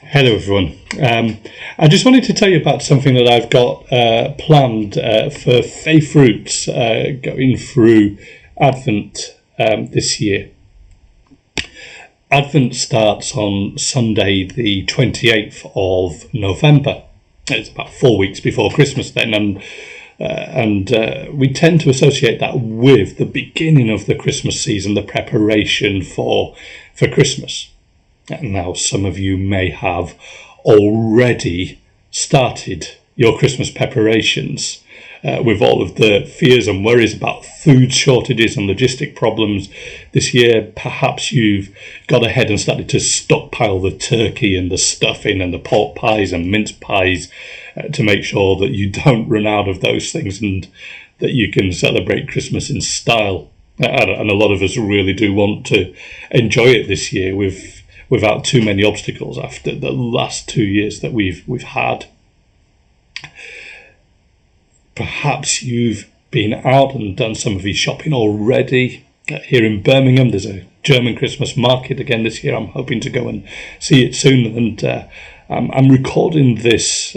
Hello, everyone. I just wanted to tell you about something that I've got planned for Faith Roots going through Advent this year. Advent starts on Sunday, the 28th of November. It's about 4 weeks before Christmas then, and we tend to associate that with the beginning of the Christmas season, the preparation for Christmas. And now some of you may have already started your Christmas preparations with all of the fears and worries about food shortages and logistic problems this year. Perhaps you've got ahead and started to stockpile the turkey and the stuffing and the pork pies and mince pies to make sure that you don't run out of those things and that you can celebrate Christmas in style. And a lot of us really do want to enjoy it this year without too many obstacles after the last 2 years that we've had. Perhaps you've been out and done some of your shopping already. Here in Birmingham, there's a German Christmas market again this year. I'm hoping to go and see it soon. And I'm recording this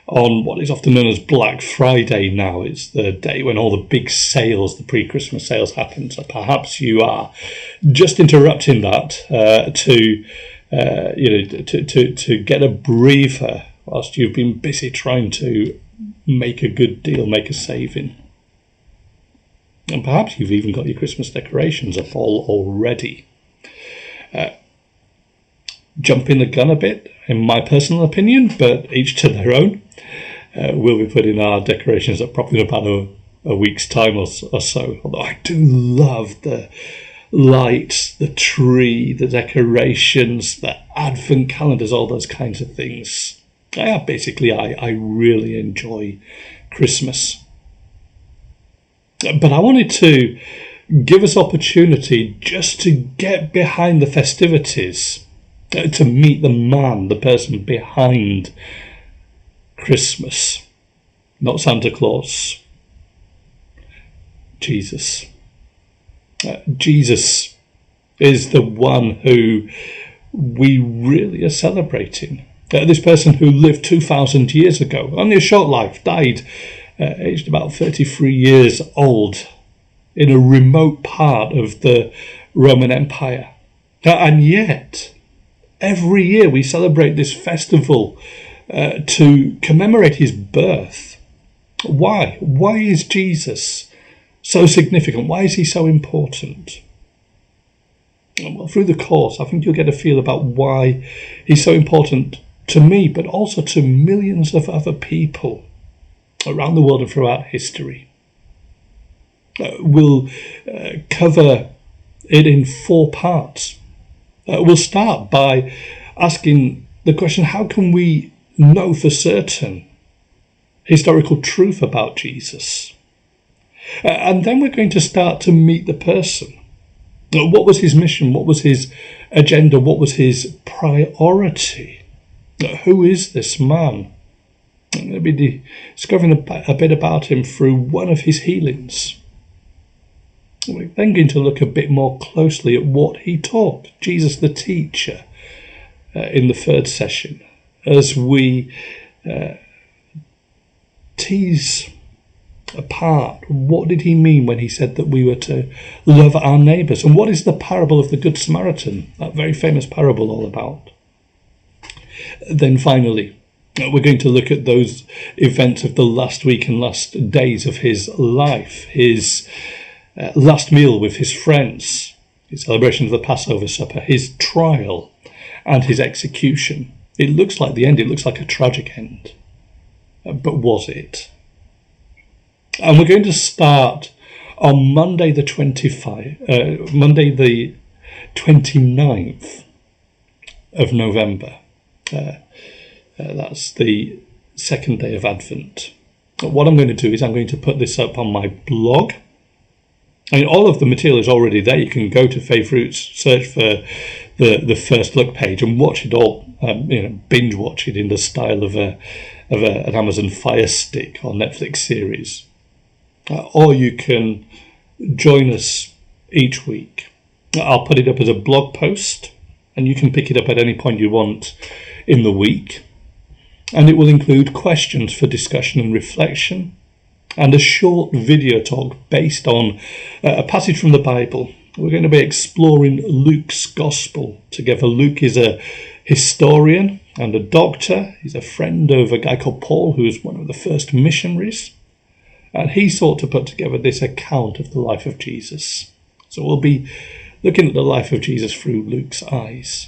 on what is often known as Black Friday now. It's the day when all the big sales, the pre-Christmas sales happen. So perhaps you are just interrupting that to get a breather whilst you've been busy trying to make a good deal, make a saving. And perhaps you've even got your Christmas decorations up already. Jumping the gun a bit, in my personal opinion, but each to their own. We'll be putting our decorations up probably in about a week's time or so. Although I do love the lights, the tree, the decorations, the advent calendars, all those kinds of things. I really enjoy Christmas. But I wanted to give us opportunity just to get behind the festivities, to meet the man, the person behind Christmas. Not Santa Claus. Jesus. Jesus is the one who we really are celebrating. This person who lived 2,000 years ago, only a short life, died aged about 33 years old in a remote part of the Roman Empire. And yet, every year we celebrate this festival to commemorate his birth. Why? Why is Jesus so significant? Why is he so important? Well, through the course, I think you'll get a feel about why he's so important to me, but also to millions of other people around the world and throughout history. We'll cover it in 4 parts. We'll start by asking the question, how can we know for certain historical truth about Jesus? And then we're going to start to meet the person. What was his mission? What was his agenda? What was his priority? Who is this man? I'm going to be discovering a bit about him through one of his healings. We're then going to look a bit more closely at what he taught, Jesus the teacher, in the 3rd session, as we tease apart what did he mean when he said that we were to love our neighbours, and what is the parable of the Good Samaritan, that very famous parable, all about. Then finally, we're going to look at those events of the last week and last days of his life, his last meal with his friends, his celebration of the Passover supper, his trial and his execution. It looks like the end, it looks like a tragic end. But was it? And we're going to start on Monday the 29th of November. That's the 2nd day of Advent. What I'm going to do is I'm going to put this up on my blog. I mean, all of the material is already there. You can go to Faith Roots, search for the First Look page and watch it all, binge watch it in the style of an Amazon Fire Stick or Netflix series. Or you can join us each week. I'll put it up as a blog post and you can pick it up at any point you want in the week. And it will include questions for discussion and reflection, and a short video talk based on a passage from the Bible. We're going to be exploring Luke's Gospel together. Luke is a historian and a doctor. He's a friend of a guy called Paul, who was one of the first missionaries. And he sought to put together this account of the life of Jesus. So we'll be looking at the life of Jesus through Luke's eyes.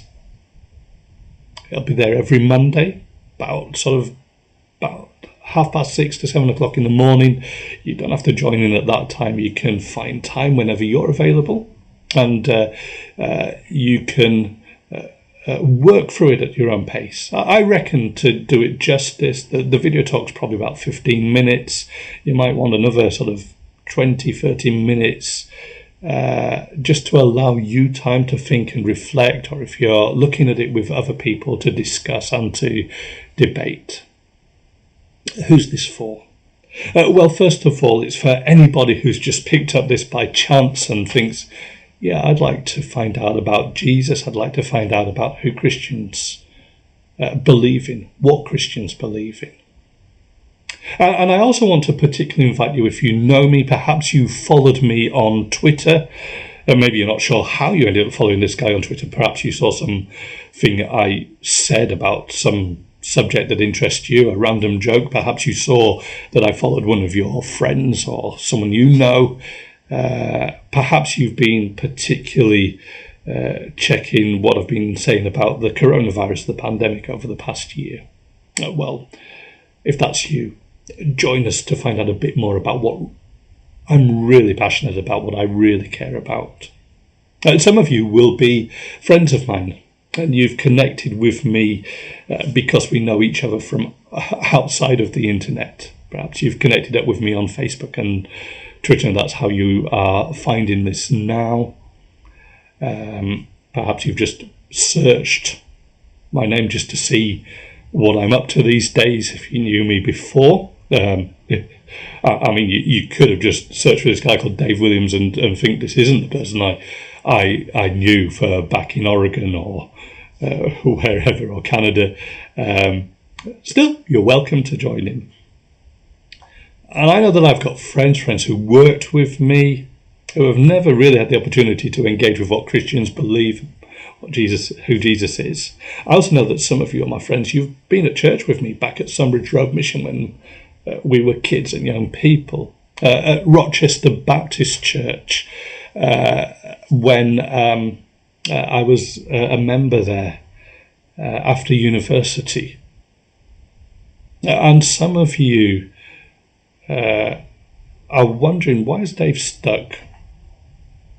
It'll be there every Monday, about 6:30 to 7 o'clock in the morning. You don't have to join in at that time. You can find time whenever you're available, and you can work through it at your own pace. I reckon, to do it justice, the video talk's probably about 15 minutes. You might want another sort of 20-30 minutes just to allow you time to think and reflect, or if you're looking at it with other people, to discuss and to debate. Who's this for? Well, first of all, it's for anybody who's just picked up this by chance and thinks, yeah, I'd like to find out about Jesus. I'd like to find out about who Christians believe in, what Christians believe in. And I also want to particularly invite you, if you know me, perhaps you followed me on Twitter, and maybe you're not sure how you ended up following this guy on Twitter. Perhaps you saw something I said about some subject that interests you, a random joke. Perhaps you saw that I followed one of your friends or someone you know. Perhaps you've been particularly checking what I've been saying about the coronavirus, the pandemic, over the past year. Well, if that's you, join us to find out a bit more about what I'm really passionate about, what I really care about. Some of you will be friends of mine, and you've connected with me because we know each other from outside of the internet. Perhaps you've connected up with me on Facebook and Twitter, and that's how you are finding this now. Perhaps you've just searched my name just to see what I'm up to these days, if you knew me before. I mean, you could have just searched for this guy called Dave Williams and think this isn't the person I knew for back in Oregon or wherever, or Canada. Still, you're welcome to join in. And I know that I've got friends who worked with me who have never really had the opportunity to engage with what Christians believe, who Jesus is. I also know that some of you are my friends. You've been at church with me back at Sunbridge Road Mission when we were kids and young people, at Rochester Baptist Church when I was a member there after university. And some of you are wondering, why is Dave stuck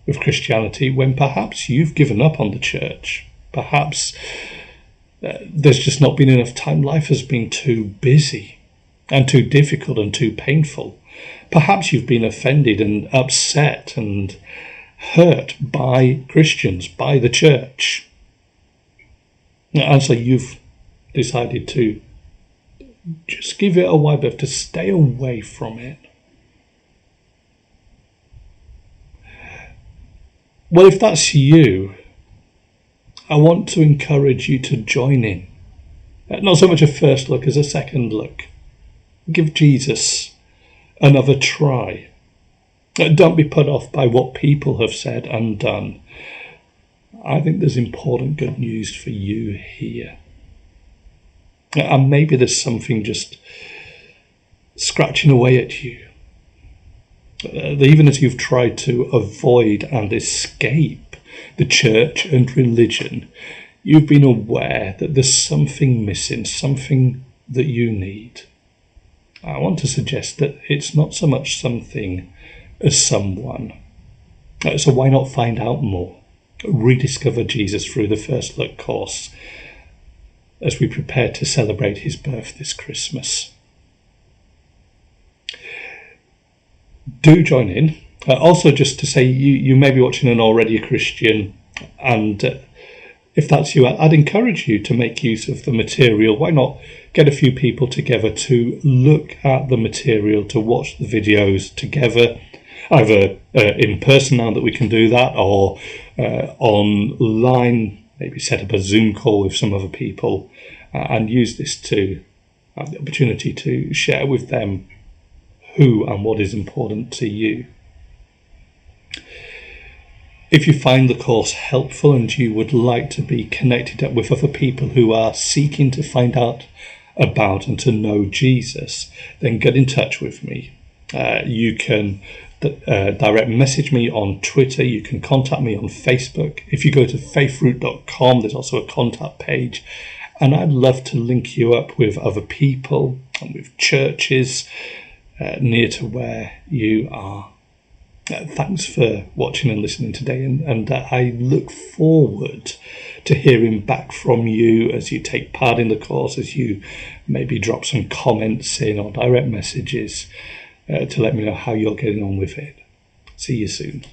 with Christianity when perhaps you've given up on the church? Perhaps there's just not been enough time. Life has been too busy and too difficult and too painful. Perhaps you've been offended and upset and hurt by Christians, by the church. And so you've decided to just give it a while, but to stay away from it. Well, if that's you, I want to encourage you to join in. Not so much a first look as a second look. Give Jesus another try. Don't be put off by what people have said and done. I think there's important good news for you here. And maybe there's something just scratching away at you. Even as you've tried to avoid and escape the church and religion, you've been aware that there's something missing, something that you need. I want to suggest that it's not so much something as someone. So why not find out more? Rediscover Jesus through the First Look course as we prepare to celebrate his birth this Christmas. Do join in. Also, just to say, you may be watching and already a Christian, and if that's you, I'd encourage you to make use of the material. Why not get a few people together to look at the material, to watch the videos together, either in person now that we can do that, or online maybe set up a Zoom call with some other people and use this to have the opportunity to share with them who and what is important to you. If you find the course helpful and you would like to be connected up with other people who are seeking to find out about and to know Jesus, then get in touch with me. You can direct message me on Twitter. You can contact me on Facebook. If you go to faithroot.com, there's also a contact page. And I'd love to link you up with other people and with churches near to where you are. Thanks for watching and listening today, and I look forward to hearing back from you as you take part in the course, as you maybe drop some comments in or direct messages to let me know how you're getting on with it. See you soon.